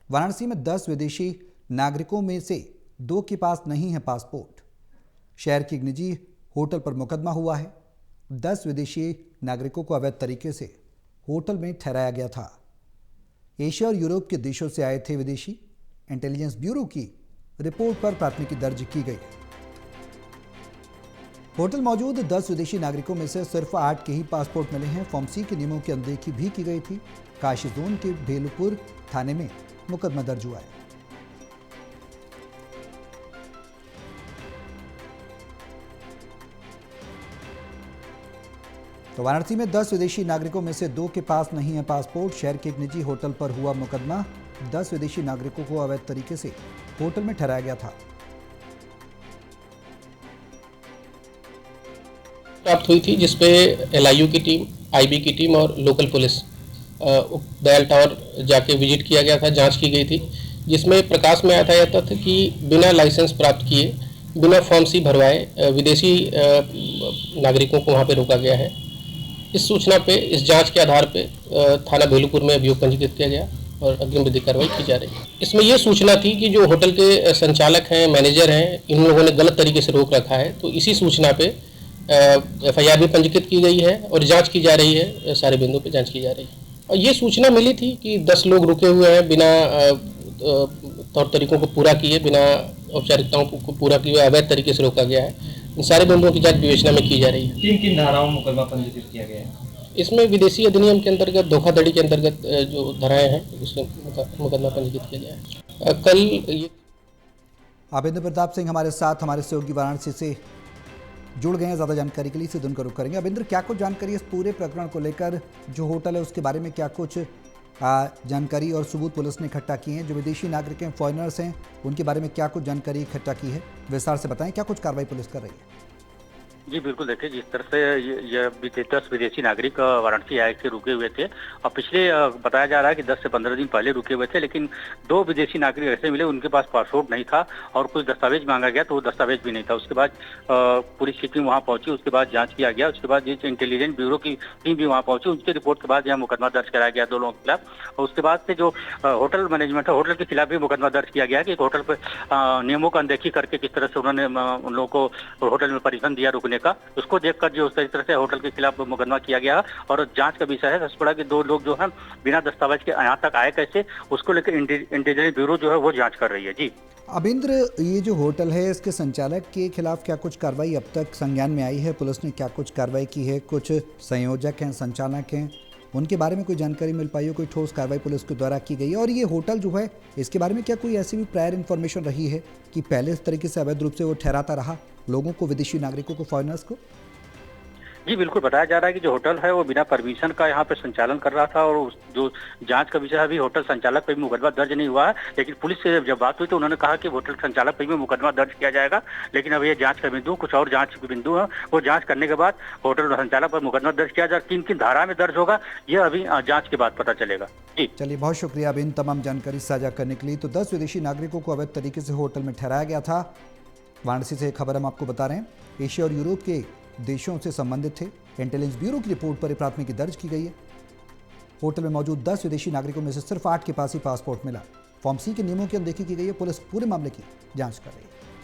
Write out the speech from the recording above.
वाराणसी में 10 विदेशी नागरिकों में से 2 के पास नहीं है पासपोर्ट। शहर की एक निजी होटल पर मुकदमा हुआ है। 10 विदेशी नागरिकों को अवैध तरीके से होटल में ठहराया गया था। एशिया और यूरोप के देशों से आए थे विदेशी। इंटेलिजेंस ब्यूरो की रिपोर्ट पर प्राथमिकी दर्ज की गई। होटल मौजूद 10 विदेशी नागरिकों में से सिर्फ 8 के ही पासपोर्ट मिले हैं। फॉर्म सी के नियमों की अनदेखी भी की गई थी। काशी जोन के भेलुपुर थाने में मुकदमा दर्ज हुआ है। तो वाराणसी में 10 विदेशी नागरिकों में से 2 के पास नहीं है पासपोर्ट। शहर के एक निजी होटल पर हुआ मुकदमा। 10 विदेशी नागरिकों को अवैध तरीके से होटल में ठहराया गया था। प्राप्त हुई थी जिसपे एलआईयू की टीम, आईबी की टीम और लोकल पुलिस दयाल टावर जाके विजिट किया गया था, जांच की गई थी, जिसमें प्रकाश में आया था यह तथ्य कि बिना लाइसेंस प्राप्त किए, बिना फॉर्म सी भरवाए विदेशी नागरिकों को वहां पे रोका गया है। इस सूचना पे, इस जांच के आधार पे थाना भेलुपुर में अभियोग पंजीकृत किया गया और अग्रिम विधिक कार्रवाई की जा रही है। इसमें यह सूचना थी कि जो होटल के संचालक हैं, मैनेजर हैं, इन लोगों ने गलत तरीके से रोक रखा है। तो इसी सूचना पे एफआईआर भी पंजीकृत की गई है और जांच की जा रही है, सारे बिंदुओं पे जांच की जा रही है। और ये सूचना मिली थी कि 10 लोग रुके हुए हैं, बिना तौर तरीकों को पूरा किए, बिना औपचारिकताओं को पूरा किए, अवैध तरीके से रोका गया है। इन सारे बिंदुओं की जांच विवेचना में की जा रही है। किन किन धाराओं में मुकदमा पंजीकृत किया गया है? इसमें विदेशी अधिनियम के अंतर्गत, धोखाधड़ी के अंतर्गत जो धाराएं हैं, उसमें मुकदमा पंजीकृत किया गया है। कल ये अभिंद्र प्रताप सिंह हमारे साथ, हमारे सहयोगी वाराणसी से जुड़ गए हैं। ज़्यादा जानकारी के लिए इसे उनका रुख करेंगे। अभिंद्र, क्या कुछ जानकारी इस पूरे प्रकरण को लेकर, जो होटल है उसके बारे में क्या कुछ जानकारी और सबूत पुलिस ने इकट्ठा किए हैं? जो विदेशी नागरिक हैं, फॉरेनर्स हैं, उनके बारे में क्या कुछ जानकारी इकट्ठा की है? विस्तार से बताएं, क्या कुछ कार्रवाई पुलिस कर रही है? जी बिल्कुल, देखिए जिस तरह से ये 10 विदेशी नागरिक वाराणसी आए थे, रुके हुए थे और पिछले बताया जा रहा है कि 10 से 15 दिन पहले रुके हुए थे, लेकिन 2 विदेशी नागरिक ऐसे मिले, उनके पास पासपोर्ट नहीं था और कुछ दस्तावेज मांगा गया तो वो दस्तावेज भी नहीं था। उसके बाद पूरी टीम वहाँ पहुंची, उसके बाद जांच किया गया। उसके बाद इंटेलिजेंस ब्यूरो की टीम भी वहाँ पहुंची, उनकी रिपोर्ट के बाद यहाँ मुकदमा दर्ज कराया गया 2 लोगों के खिलाफ। और उसके बाद से जो होटल मैनेजमेंट है, होटल के खिलाफ भी मुकदमा दर्ज किया गया कि होटल पर नियमों का अनदेखी करके किस तरह से उन्होंने उन लोगों को होटल में परमिशन दिया रुकने का, उसको देखकर जो उस तरह से होटल के खिलाफ मुकदमा किया गया। और जांच का विषय है सबसे बड़ा कि 2 लोग जो है बिना दस्तावेज के यहाँ तक आए कैसे, उसको लेकर इंटेलिजेंस ब्यूरो जो है वो जांच कर रही है। जी अभिंद्र, ये जो होटल है, इसके संचालक के खिलाफ क्या कुछ कार्रवाई अब तक संज्ञान में आई है? पुलिस ने क्या कुछ कार्रवाई की है? कुछ संयोजक हैं, संचालक हैं, उनके बारे में कोई जानकारी मिल पाई हो? कोई ठोस कार्रवाई पुलिस के द्वारा की गई है? और ये होटल जो है, इसके बारे में क्या कोई ऐसी भी प्रायर इन्फॉर्मेशन रही है कि पहले इस तरीके से अवैध रूप से वो ठहराता रहा लोगों को, विदेशी नागरिकों को, फॉरेनर्स को? जी बिल्कुल, बताया जा रहा है कि जो होटल है वो बिना परमिशन का यहाँ पे संचालन कर रहा था और जो जांच का विषय है, अभी होटल संचालक पे भी मुकदमा दर्ज नहीं हुआ है। लेकिन पुलिस से जब बात हुई तो उन्होंने कहा कि होटल संचालक पे भी मुकदमा दर्ज किया जाएगा। लेकिन अब ये जांच का बिंदु, कुछ और जांच के बिंदु है, वो जांच करने के बाद होटल संचालक पर मुकदमा दर्ज किया जाए। किन किन धारा में दर्ज होगा यह अभी जांच के बाद पता चलेगा। जी चलिए, बहुत शुक्रिया अब इन तमाम जानकारी साझा करने के लिए। तो 10 विदेशी नागरिकों को अवैध तरीके से होटल में ठहराया गया था। वाराणसी से खबर हम आपको बता रहे हैं, एशिया और यूरोप के देशों से संबंधित थे। इंटेलिजेंस ब्यूरो की रिपोर्ट पर प्राथमिकी दर्ज की गई है। होटल में मौजूद 10 विदेशी नागरिकों में से सिर्फ 8 के पास ही पासपोर्ट मिला। फॉर्म सी के नियमों की अनदेखी की गई है। पुलिस पूरे मामले की जांच कर रही है।